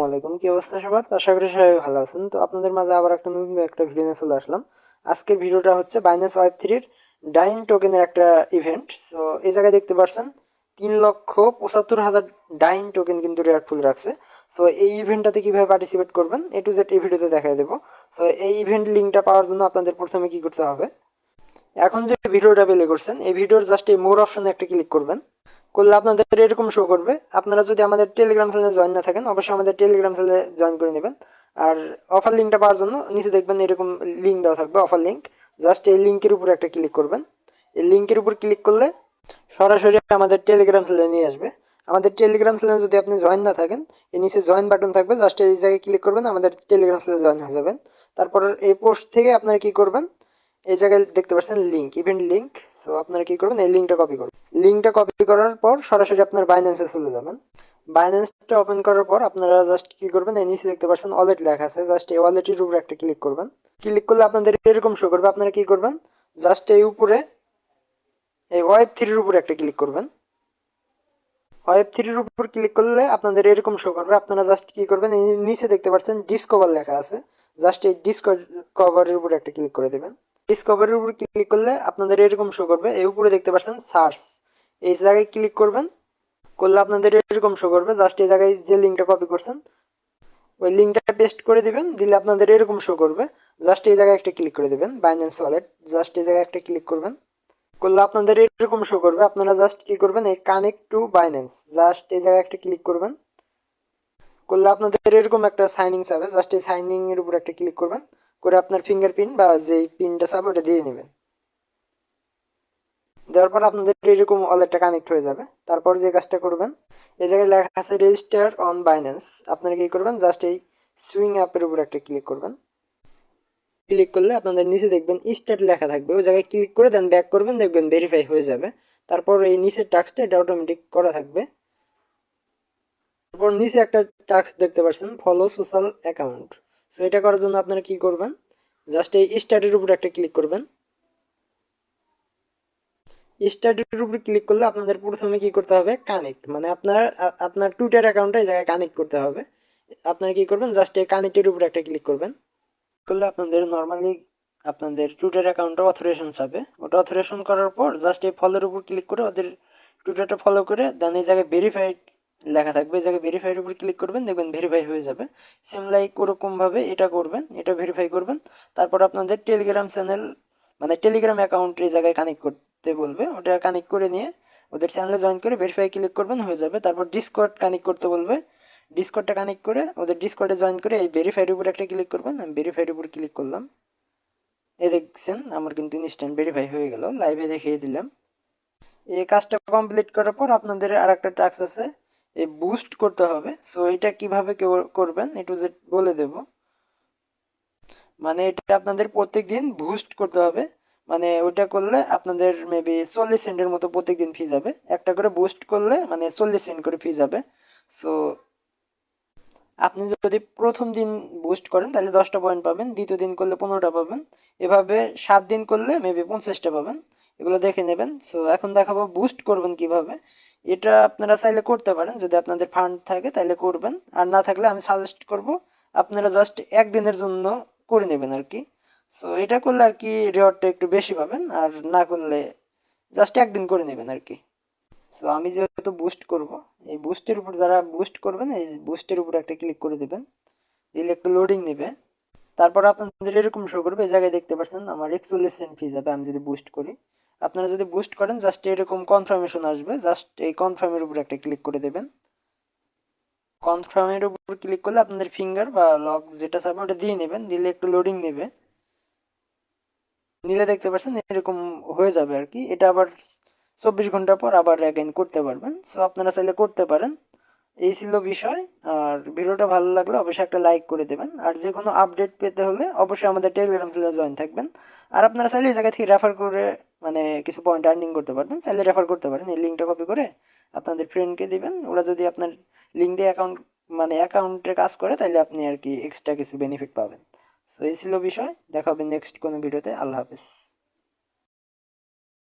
আলাইকুম। কি অবস্থা সবার? তো আশা করি সবাই ভালো আছেন। তো আপনাদের মাঝে আবার একটা নতুন একটা ভিডিও নিয়ে চলে আসলাম। আজকের ভিডিওটা হচ্ছে বাইন্যান্স ওয়েব 3 এর ডাইন টোকেনের একটা ইভেন্ট। সো এই জায়গায় দেখতে পাচ্ছেন 3,75,000 ডাইন টোকেন কিন্তু রেয়ারফুল রাখছে। সো এই ইভেন্টটাতে কিভাবে পার্টিসিপেট করবেন এ টু জেড এই ভিডিওতে দেখাই দেবো। সো এই ইভেন্ট লিঙ্কটা পাওয়ার জন্য আপনাদের প্রথমে কি করতে হবে, এখন যে ভিডিওটা প্লে করছেন এই ভিডিওর জাস্ট এই মোর অপশনে একটা ক্লিক করবেন। করলে আপনাদের এরকম শো করবে। আপনারা যদি আমাদের টেলিগ্রাম চ্যানেলে জয়েন না থাকেন অবশ্যই আমাদের টেলিগ্রাম চ্যানেলে জয়েন করে নেবেন। আর অফার লিঙ্কটা পাওয়ার জন্য নিচে দেখবেন এরকম লিঙ্ক দেওয়া থাকবে, অফার লিঙ্ক। জাস্ট এই লিঙ্কের উপর একটা ক্লিক করবেন। এই লিঙ্কের উপর ক্লিক করলে সরাসরি আমাদের টেলিগ্রাম চ্যানেলে নিয়ে আসবে। আমাদের টেলিগ্রাম চ্যানেলে যদি আপনি জয়েন না থাকেন এই নিচে জয়েন বাটন থাকবে, জাস্ট এই জায়গায় ক্লিক করবেন, আমাদের টেলিগ্রাম চ্যানেলে জয়েন হয়ে যাবেন। তারপর এই পোস্ট থেকে আপনারা কি করবেন, এই জায়গায় দেখতে পাচ্ছেন লিঙ্ক, ইভেন্ট লিঙ্ক। সো আপনারা কি করবেন, এই লিঙ্কটা কপি করবেন। লিঙ্কটা কপি করার পর সরাসরি আপনার বাইন্যান্সে চলে যাবেন। বাইন্যান্সটা ওপেন করার পর আপনারা জাস্ট কি করবেন, এই নিচে দেখতে পাচ্ছেন ওয়ালেট লেখা আছে, জাস্ট এই ওয়ালেটের উপরে একটা ক্লিক করবেন। ক্লিক করলে আপনাদের এরকম শো করবে। আপনারা কি করবেন, জাস্ট এই উপরে এই ওয়েব থ্রির উপরে একটা ক্লিক করবেন। ওয়েব থ্রির উপর ক্লিক করলে আপনাদের এরকম শো করবে। আপনারা জাস্ট কি করবেন, এই নিচে দেখতে পাচ্ছেন ডিসকভার লেখা আছে, জাস্ট এই ডিসকভারের উপরে একটা ক্লিক করে দেবেন। ডিসকভারের উপর ক্লিক করলে আপনাদের এরকম শো করবে। এই উপরে দেখতে পাচ্ছেন সার্চ, এই জায়গায় ক্লিক করবেন। করলে আপনাদের এরকম শো করবে। জাস্ট এই জায়গায় যে লিঙ্কটা কপি করছেন ওই লিঙ্কটা পেস্ট করে দিবেন, দিলে আপনাদের এরকম শো করবে। জাস্ট এই জায়গায় একটা ক্লিক করে দিবেন, বাইন্যান্স ওয়ালেট, জাস্ট এই জায়গায় একটা ক্লিক করবেন। করলে আপনাদের এরকম শো করবে। আপনারা জাস্ট কি করবেন, এই কানেক্ট টু বাইন্যান্স, জাস্ট এই জায়গায় একটা ক্লিক করবেন। করলে আপনাদের এরকম একটা সাইনিং চাবে, জাস্ট এই সাইনিং এর উপর একটা ক্লিক করবেন। করে আপনার ফিঙ্গারপ্রিন্ট বা যে পিনটা চাবে ওটা দিয়ে নেবেন। দেওয়ার পর আপনাদের এরকম ওয়ালেটটা কানেক্ট হয়ে যাবে। তারপর যে কাজটা করবেন, এই জায়গায় লেখা আছে রেজিস্টার অন বাইন্যান্স। আপনারা কি করবেন, জাস্ট এই সুইং অ্যাপের উপর একটা ক্লিক করবেন। ক্লিক করলে আপনাদের নিচে দেখবেন স্টার্ট লেখা থাকবে, ওই জায়গায় ক্লিক করে দেন ব্যাক করবেন, দেখবেন ভেরিফাই হয়ে যাবে। তারপর এই নিচের টাস্কটা এটা অটোমেটিক করা থাকবে। তারপর নিচে একটা টাস্ক দেখতে পাচ্ছেন, ফলো সোশ্যাল অ্যাকাউন্ট। সো এটা করার জন্য আপনারা কি করবেন, জাস্ট এই স্টার্টের উপর একটা ক্লিক করবেন। স্টার্টের উপর ক্লিক করলে আপনাদের প্রথমে কি করতে হবে, কানেক্ট, মানে আপনার টুইটার অ্যাকাউন্টটা এই জায়গায় কানেক্ট করতে হবে। আপনারা কি করবেন, জাস্ট এই কানেক্টের উপর একটা ক্লিক করবেন। করলে আপনাদের নর্মালি আপনাদের টুইটার অ্যাকাউন্টটা অথরাইজেশন চাবে। ওটা অথরাইজেশন করার পর জাস্ট এই ফলোর উপর ক্লিক করে ওদের টুইটারটা ফলো করে দেন এই জায়গায় ভেরিফাইড লেখা থাকবে, এই জায়গায় ভেরিফাইয়ের উপর ক্লিক করবেন, দেখবেন ভেরিফাই হয়ে যাবে। সেম লাইক ওরকমভাবে এটা করবেন, এটা ভেরিফাই করবেন। তারপর আপনাদের টেলিগ্রাম চ্যানেল মানে টেলিগ্রাম অ্যাকাউন্ট এই জায়গায় কানেক্ট করতে বলবে, ওটা কানেক্ট করে নিয়ে ওদের চ্যানেলে জয়েন করে ভেরিফাই ক্লিক করবেন, হয়ে যাবে। তারপর ডিসকর্ড কানেক্ট করতে বলবে, ডিসকর্ডটা কানেক্ট করে ওদের ডিসকর্ডে জয়েন করে এই ভেরিফাইয়ের উপর একটা ক্লিক করবেন। আমি ভেরিফাইয়ের উপর ক্লিক করলাম, এই দেখছেন আমার কিন্তু ইনস্ট্যান্ট ভেরিফাই হয়ে গেল, লাইভে দেখিয়ে দিলাম। এই কাজটা কমপ্লিট করার পর আপনাদের আর একটা টাস্ক আছে, এই বুস্ট করতে হবে। সো এটা কিভাবে করবেন একটু যে বলে দেব। মানে এটা আপনাদের প্রত্যেক দিন বুস্ট করতে হবে। মানে ওইটা করলে আপনাদের মেবি 40 সেন্টের মতো প্রত্যেক দিন ফি যাবে। একটা করে বুস্ট করলে মানে 40 সেন্ট করে ফি যাবে। সো আপনি যদি প্রথম দিন বুস্ট করেন তাহলে 10টা পয়েন্ট পাবেন, দ্বিতীয় দিন করলে 15টা পাবেন, এভাবে 7 দিন করলে মেবি 50টা পাবেন। এগুলো দেখে নেবেন। সো এখন দেখাবো বুস্ট করবেন কিভাবে। এটা আপনারা চাইলে করতে পারেন, যদি আপনাদের ফান্ড থাকে তাহলে করবেন, আর না থাকলে আমি সাজেস্ট করব আপনারা জাস্ট একদিনের জন্য করে নেবেন আর কি। সো এটা করলে আর কি রিওয়ার্ডটা একটু বেশি পাবেন, আর না করলে জাস্ট একদিন করে নেবেন আর কি। সো আমি যেহেতু বুস্ট করব, এই বুস্টের উপর যারা বুস্ট করবেন এই বুস্টের উপর একটা ক্লিক করে দেবেন, দিলে একটু লোডিং নেবে। তারপর আপনাদের এরকম শো করবে, এই জায়গায় দেখতে পাচ্ছেন আমার 41 সেন্ট ফি যাবে আমি যদি বুস্ট করি। আপনারা যদি বুস্ট করেন জাস্ট এরকম কনফার্মেশন আসবে, জাস্ট এই কনফার্মের উপর একটা ক্লিক করে দেবেন। কনফার্মের উপর ক্লিক করলে আপনাদের ফিঙ্গার বা লক যেটা চাবে ওটা দিয়ে নেবেন, দিলে একটু লোডিং নেবে। নিলে দেখতে পাচ্ছেন এরকম হয়ে যাবে আর কি। এটা আবার 24 ঘন্টা পর আবার অ্যাগেন করতে পারবেন। সো আপনারা চাইলে করতে পারেন। এই ছিল বিষয়। আর ভিডিওটা ভালো লাগলে অবশ্যই একটা লাইক করে দেবেন। আর যে কোনো আপডেট পেতে হলে অবশ্যই আমাদের টেলিগ্রাম চ্যানেলে জয়েন থাকবেন। আর আপনারা চাইলে এই জায়গা থেকে রেফার করে মানে কিছু পয়েন্ট আর্নিং করতে পারবেন, চাইলে রেফার করতে পারেন। এই লিঙ্কটা কপি করে আপনাদের ফ্রেন্ডকে দিবেন, ওরা যদি আপনার লিঙ্ক দিয়ে অ্যাকাউন্ট মানে অ্যাকাউন্টে কাজ করে তাহলে আপনি আর কি এক্সট্রা কিছু বেনিফিট পাবেন। সো এই ছিল বিষয়। দেখা হবে নেক্সট কোনো ভিডিওতে। আল্লাহ হাফেজ।